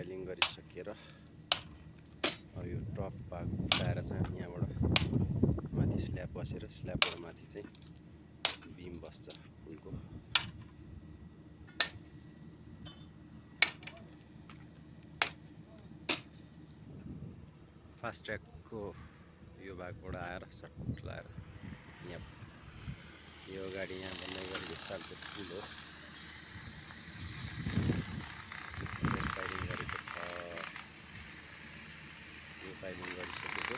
पाइलिङ गरिसकेर अब यो टप भाग उठाएर चाहिँ हामी यहाँबाट माथि स्ल्याब बसेर स्ल्याबबाट माथि चाहिँ बिम बस्छ पुलको। फास्ट ट्र्याकको यो भागबाट आएर सट लाएर यहाँ यो गाडी यहाँ बन्दै गरेको स्थान चाहिँ पुल हो। पाइलिङ गरेको छ, यो पाइलिङ गरिसकेको